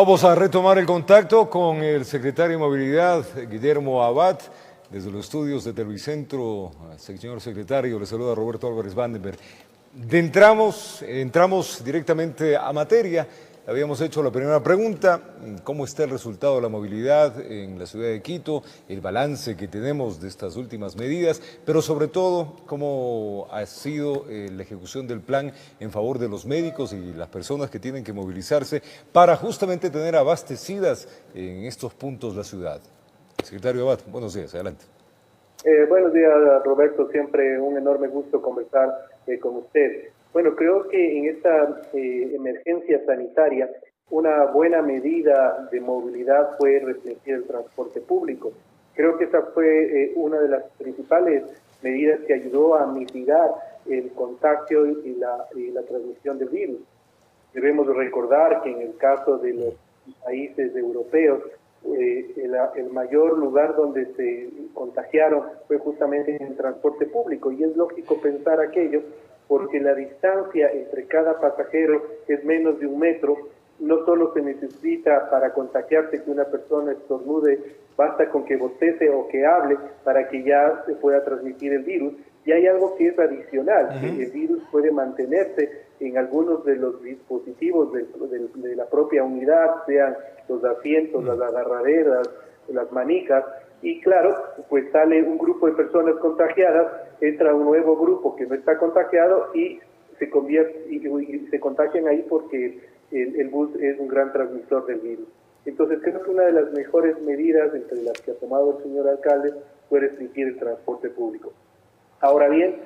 Vamos a retomar el contacto con el secretario de Movilidad, Guillermo Abad, desde los estudios de Televicentro. Señor secretario, le saluda Roberto Álvarez Vandenberg. Entramos directamente a materia. Habíamos hecho la primera pregunta: ¿cómo está el resultado de la movilidad en la ciudad de Quito? El balance que tenemos de estas últimas medidas, pero sobre todo, ¿cómo ha sido la ejecución del plan en favor de los médicos y las personas que tienen que movilizarse para justamente tener abastecidas en estos puntos la ciudad? Secretario Abad, buenos días, adelante. Buenos días, Roberto, siempre un enorme gusto conversar con usted. Bueno, creo que en esta emergencia sanitaria una buena medida de movilidad fue restringir el transporte público. Creo que esa fue una de las principales medidas que ayudó a mitigar el contagio y la transmisión del virus. Debemos recordar que en el caso de los países europeos, el mayor lugar donde se contagiaron fue justamente en el transporte público, y es lógico pensar aquello porque la distancia entre cada pasajero es menos de 1 metro. No solo se necesita para contagiarse que una persona estornude, basta con que bostece o que hable para que ya se pueda transmitir el virus. Y hay algo que es adicional, que el virus puede mantenerse en algunos de los dispositivos de la propia unidad, sean los asientos, las agarraderas, las manijas, y claro, pues sale un grupo de personas contagiadas, entra un nuevo grupo que no está contagiado y se contagian ahí porque el bus es un gran transmisor del virus. Entonces creo que una de las mejores medidas entre las que ha tomado el señor alcalde fue restringir el transporte público. Ahora bien,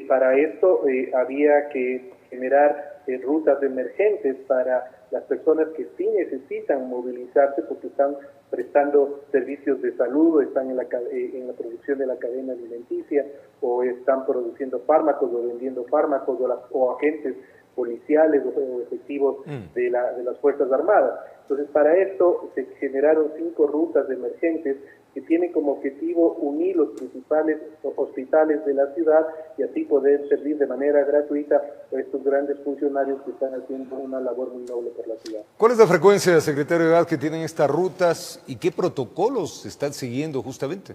para esto había que generar rutas emergentes para las personas que sí necesitan movilizarse porque están prestando servicios de salud, o están en la producción de la cadena alimenticia, o están produciendo fármacos o vendiendo fármacos, o agentes policiales o efectivos de las Fuerzas Armadas. Entonces, para esto se generaron 5 rutas emergentes que tienen como objetivo unir los principales hospitales de la ciudad y así poder servir de manera gratuita a estos grandes funcionarios que están haciendo una labor muy noble por la ciudad. ¿Cuál es la frecuencia, secretario de Edad, que tienen estas rutas y qué protocolos se están siguiendo justamente?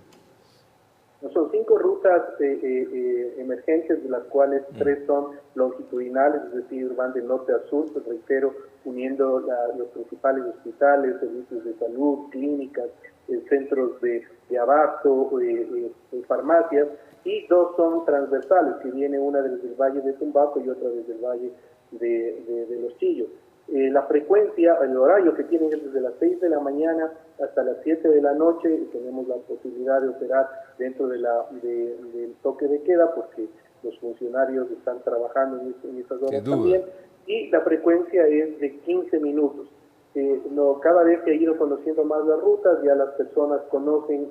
Son 5 rutas emergentes, de las cuales 3 son longitudinales, es decir, van de norte a sur, pues reitero, uniendo los principales hospitales, servicios de salud, clínicas, centros de abasto, farmacias, y 2 son transversales, que viene una desde el Valle de Tumbaco y otra desde el Valle de Los Chillos. La frecuencia, el horario que tienen es desde las 6 de la mañana hasta las 7 de la noche, y tenemos la posibilidad de operar dentro del toque de queda porque los funcionarios están trabajando en esas horas también, y la frecuencia es de 15 minutos. Cada vez que he ido conociendo más las rutas, ya las personas conocen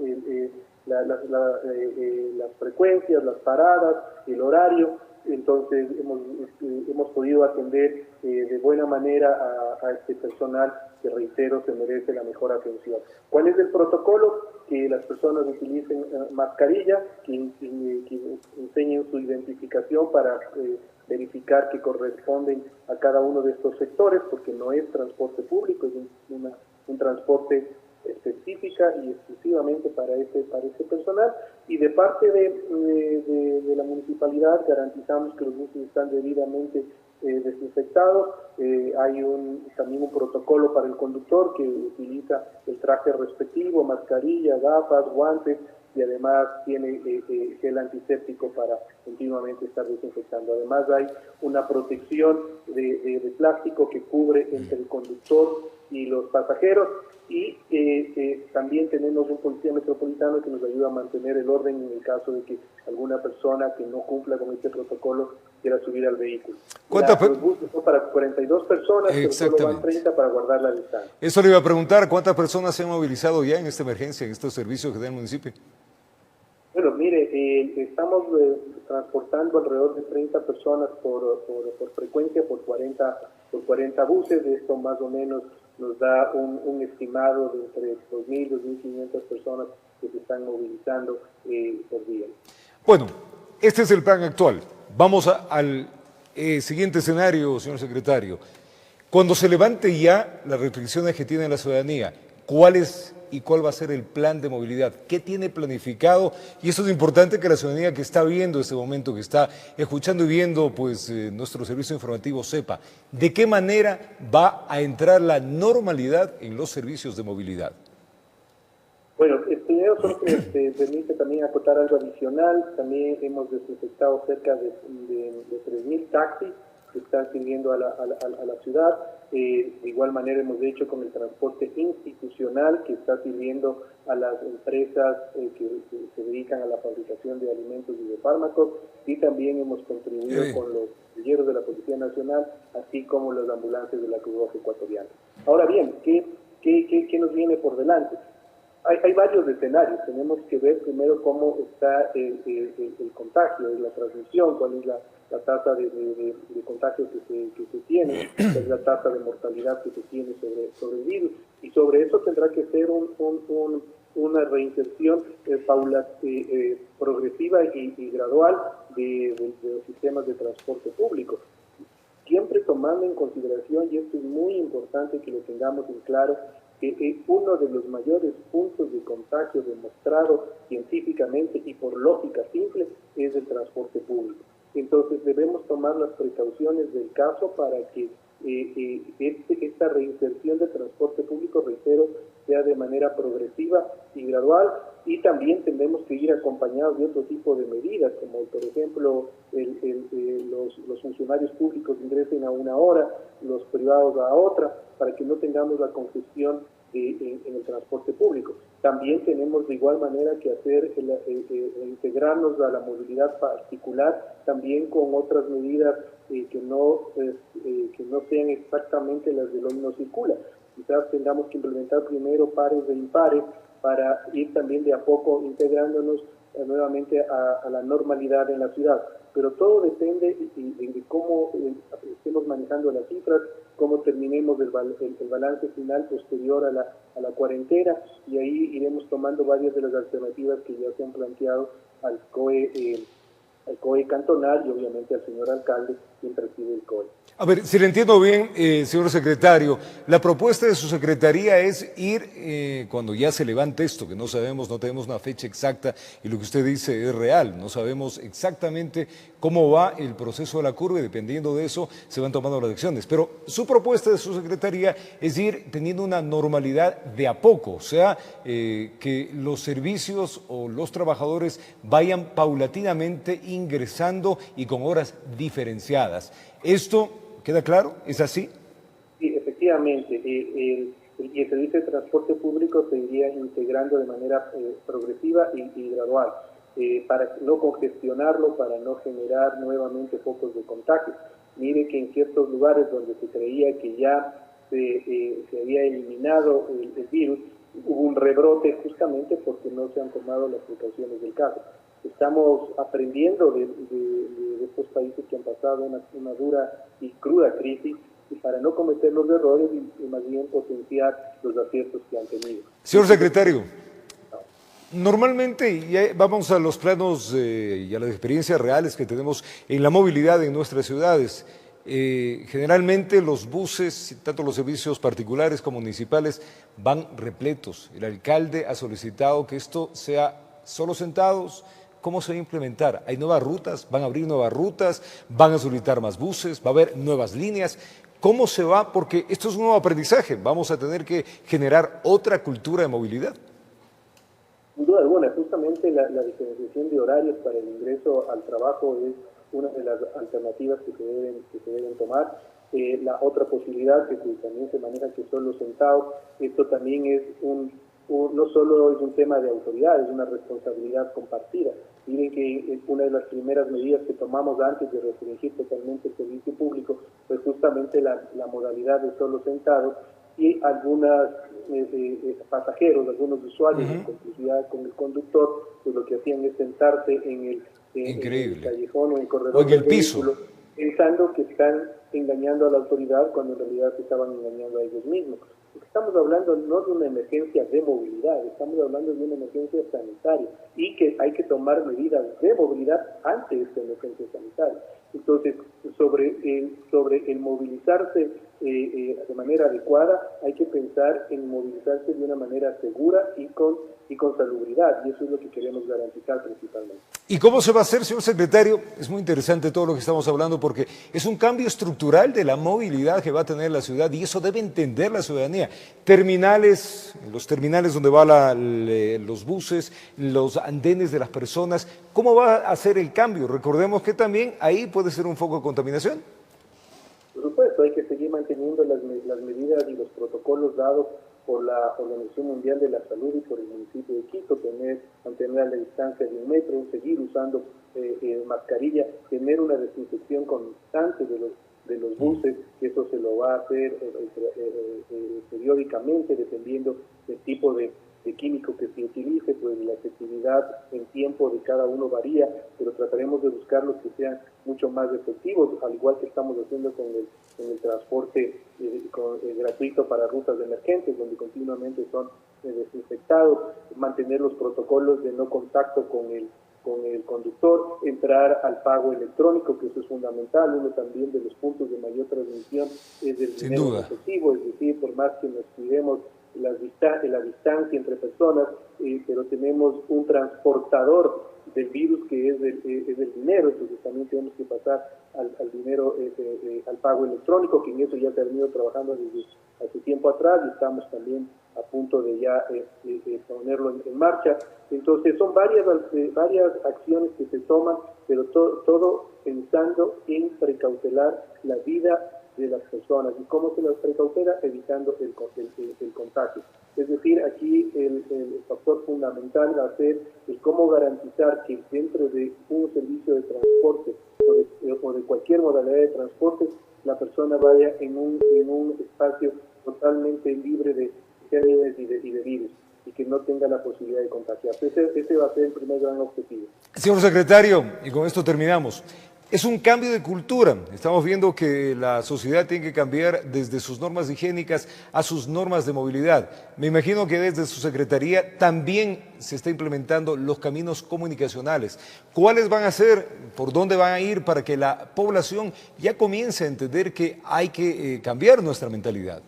las frecuencias, las paradas, el horario. Entonces hemos podido atender de buena manera a este personal que, reitero, se merece la mejor atención. ¿Cuál es el protocolo? Que las personas utilicen mascarilla, que enseñen su identificación para verificar que corresponden a cada uno de estos sectores, porque no es transporte público, es un transporte específica y exclusivamente para ese personal. Y de parte de la municipalidad garantizamos que los buses están debidamente desinfectados. Hay también un protocolo para el conductor que utiliza el traje respectivo, mascarilla, gafas, guantes, y además tiene gel antiséptico para continuamente estar desinfectando. Además hay una protección de plástico que cubre entre el conductor y los pasajeros, y también tenemos un policía metropolitano que nos ayuda a mantener el orden en el caso de que alguna persona que no cumpla con este protocolo quiera subir al vehículo. Los buses son para 42 personas, pero solo van 30 para guardar la distancia. Eso le iba a preguntar, ¿cuántas personas se han movilizado ya en esta emergencia, en estos servicios que da el municipio? Bueno, mire, estamos transportando alrededor de 30 personas por frecuencia, por 40 buses. Esto más o menos nos da un estimado de entre 2.000 y 2.500 personas que se están movilizando por día. Bueno, este es el plan actual. Vamos al siguiente escenario, señor secretario. Cuando se levante ya las restricciones que tiene la ciudadanía, ¿cuál va a ser el plan de movilidad? ¿Qué tiene planificado? Y eso es importante que la ciudadanía que está viendo este momento, que está escuchando y viendo pues, nuestro servicio informativo sepa de qué manera va a entrar la normalidad en los servicios de movilidad. Bueno, primero solo que me permite también acotar algo adicional. También hemos desinfectado cerca de 3.000 taxis que están sirviendo a la ciudad. De igual manera hemos hecho con el transporte institucional que está sirviendo a las empresas que se dedican a la fabricación de alimentos y de fármacos, y también hemos contribuido con los guerrilleros de la Policía Nacional, así como las ambulancias de la Cruz Roja Ecuatoriana. Ahora bien, ¿qué nos viene por delante? Hay varios escenarios. Tenemos que ver primero cómo está el contagio, la transmisión, cuál es la tasa de contagio que se tiene, cuál es la tasa de mortalidad que se tiene sobre el virus. Y sobre eso tendrá que ser una reinserción progresiva y gradual de los sistemas de transporte público. Siempre tomando en consideración, y esto es muy importante que lo tengamos en claro, que uno de los mayores puntos de contagio demostrado científicamente y por lógica simple es el transporte público. Entonces debemos tomar las precauciones del caso para que esta reinserción del transporte público, reitero, sea de manera progresiva y gradual, y también tendremos que ir acompañados de otro tipo de medidas, como por ejemplo los funcionarios públicos ingresen a una hora, los privados a otra, para que no tengamos la congestión en el transporte público. También tenemos de igual manera que hacer integrarnos a la movilidad particular, también con otras medidas que no sean exactamente las del hoy no circula. Quizás tengamos que implementar primero pares de impares para ir también de a poco integrándonos nuevamente a la normalidad en la ciudad. Pero todo depende de cómo estemos manejando las cifras, cómo terminemos el balance final posterior a la cuarentena, y ahí iremos tomando varias de las alternativas que ya se han planteado al COE cantonal y obviamente al señor alcalde, quien preside el COE. A ver, si le entiendo bien, señor secretario, la propuesta de su secretaría es ir, cuando ya se levante esto, que no sabemos, no tenemos una fecha exacta, y lo que usted dice es real, no sabemos exactamente cómo va el proceso de la curva, y dependiendo de eso se van tomando las acciones. Pero su propuesta de su secretaría es ir teniendo una normalidad de a poco, o sea, que los servicios o los trabajadores vayan paulatinamente ingresando y con horas diferenciadas. ¿Esto queda claro? ¿Es así? Sí, efectivamente. El servicio de transporte público se iría integrando de manera progresiva y gradual, para no congestionarlo, para no generar nuevamente focos de contagio. Mire que en ciertos lugares donde se creía que ya se había eliminado el virus, hubo un rebrote justamente porque no se han tomado las precauciones del caso. Estamos aprendiendo de estos países que han pasado una dura y cruda crisis, y para no cometer los errores y más bien potenciar los aciertos que han tenido. Señor secretario, normalmente, ya vamos a los planos y a las experiencias reales que tenemos en la movilidad en nuestras ciudades. Generalmente los buses, tanto los servicios particulares como municipales, van repletos. El alcalde ha solicitado que esto sea solo sentados. ¿Cómo se va a implementar? ¿Hay nuevas rutas? ¿Van a abrir nuevas rutas? ¿Van a solicitar más buses? ¿Va a haber nuevas líneas? ¿Cómo se va? Porque esto es un nuevo aprendizaje. Vamos a tener que generar otra cultura de movilidad. Sin duda alguna, justamente la diferenciación de horarios para el ingreso al trabajo es una de las alternativas que se deben tomar. La otra posibilidad que también se maneja, que son los sentados, esto también es no solo es un tema de autoridad, es una responsabilidad compartida. Miren que una de las primeras medidas que tomamos antes de restringir totalmente el servicio público fue justamente la modalidad de solo sentados, y algunos pasajeros, algunos usuarios en complicidad con el conductor, pues lo que hacían es sentarse en el callejón o en el corredor o en el piso, pensando que están engañando a la autoridad cuando en realidad se estaban engañando a ellos mismos. Porque estamos hablando no de una emergencia de movilidad, estamos hablando de una emergencia sanitaria, y que hay que tomar medidas de movilidad ante esta emergencia sanitaria. Entonces, sobre el movilizarse de manera adecuada, hay que pensar en movilizarse de una manera segura y con salubridad, y eso es lo que queremos garantizar principalmente. ¿Y cómo se va a hacer, señor secretario? Es muy interesante todo lo que estamos hablando porque es un cambio estructural de la movilidad que va a tener la ciudad y eso debe entender la ciudadanía. Terminales, los terminales donde van los buses, los andenes de las personas, ¿cómo va a hacer el cambio? Recordemos que también ahí puede ser un foco de contaminación. Por supuesto, hay que seguir manteniendo las medidas y los protocolos dados por la Organización Mundial de la Salud y por el municipio de Quito, mantener la distancia de 1 metro, seguir usando mascarilla, tener una desinfección constante de los buses, que eso se lo va a hacer periódicamente, dependiendo del tipo de químico que se utilice, pues la efectividad en tiempo de cada uno varía, pero trataremos de buscar los que sean mucho más efectivos, al igual que estamos haciendo con el transporte gratuito para rutas emergentes, donde continuamente son desinfectados, mantener los protocolos de no contacto con el conductor, entrar al pago electrónico, que eso es fundamental. Uno también de los puntos de mayor transmisión es el dinero efectivo, es decir, por más que nos cuidemos la distancia entre personas, pero tenemos un transportador del virus que es el dinero, entonces también tenemos que pasar al dinero, al pago electrónico, que en eso ya se ha venido trabajando desde hace tiempo atrás y estamos también a punto de ya ponerlo en marcha. Entonces son varias acciones que se toman, pero todo pensando en precautelar la vida de las personas. ¿Y cómo se las precautela? Evitando el contagio. Es decir, aquí el factor fundamental va a ser el cómo garantizar que dentro de un servicio de transporte o de cualquier modalidad de transporte, la persona vaya en un espacio totalmente libre de gérmenes y de virus, y que no tenga la posibilidad de contagiarse. Ese va a ser el primer gran objetivo. Señor secretario, y con esto terminamos. Es un cambio de cultura. Estamos viendo que la sociedad tiene que cambiar desde sus normas higiénicas a sus normas de movilidad. Me imagino que desde su secretaría también se está implementando los caminos comunicacionales. ¿Cuáles van a ser? ¿Por dónde van a ir para que la población ya comience a entender que hay que cambiar nuestra mentalidad?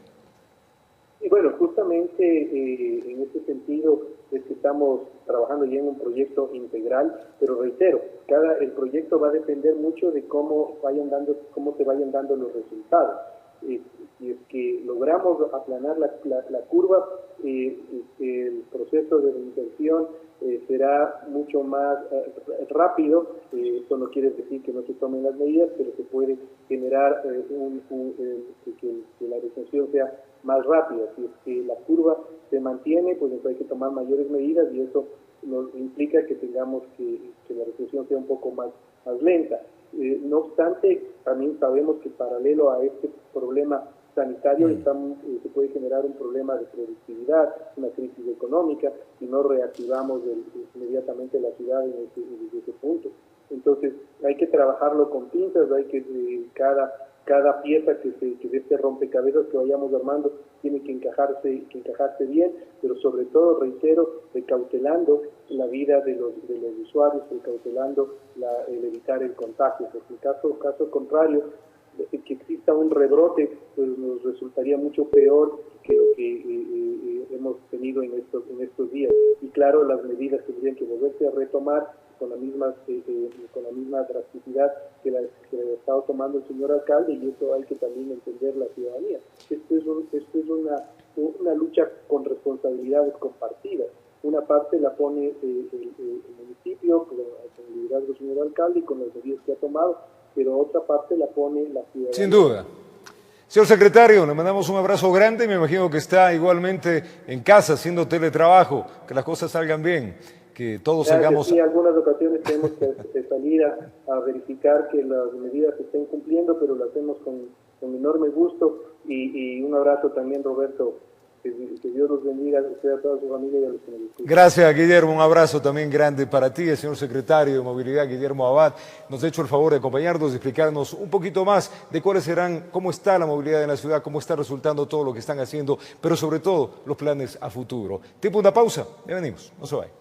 Y bueno, justamente en este sentido es que estamos trabajando ya en un proyecto integral, pero reitero, el proyecto va a depender mucho de cómo se vayan dando los resultados. Si es que logramos aplanar la curva, el proceso de reinserción será mucho más rápido. Esto no quiere decir que no se tomen las medidas, pero se puede generar que la reinserción sea más rápida. Si es que la curva se mantiene, pues entonces hay que tomar mayores medidas y eso nos implica que tengamos que la reinserción sea un poco más lenta. No obstante, también sabemos que paralelo a este problema sanitario se puede generar un problema de productividad, una crisis económica, si no reactivamos inmediatamente la ciudad desde ese punto. Entonces hay que trabajarlo con pinzas, hay que cada pieza que de este rompecabezas que vayamos armando tiene que encajarse bien, pero sobre todo, reitero, precautelando la vida de los usuarios, precautelando el evitar el contagio, porque en caso contrario, que exista un rebrote, pues nos resultaría mucho peor que lo que hemos tenido en estos días. Y claro, las medidas tendrían que volverse a retomar con la misma drasticidad que la ha estado tomando el señor alcalde, y eso hay que también entender la ciudadanía. Esto es una lucha con responsabilidades compartidas. Una parte la pone el municipio con el liderazgo del señor alcalde y con las medidas que ha tomado, pero otra parte la pone la ciudadanía. Sin duda. Señor secretario, le mandamos un abrazo grande, me imagino que está igualmente en casa haciendo teletrabajo, que las cosas salgan bien, que todos salgamos... Sí, en algunas ocasiones tenemos que salir a verificar que las medidas se estén cumpliendo, pero lo hacemos con enorme gusto, y un abrazo también, Roberto. Que Dios los bendiga a usted, a toda su familia y a los que nos escuchan. Gracias, Guillermo. Un abrazo también grande para ti, el señor secretario de Movilidad, Guillermo Abad. Nos ha hecho el favor de acompañarnos y explicarnos un poquito más de cuáles serán, cómo está la movilidad en la ciudad, cómo está resultando todo lo que están haciendo, pero sobre todo los planes a futuro. Tiempo de una pausa. Ya venimos. No se vayan.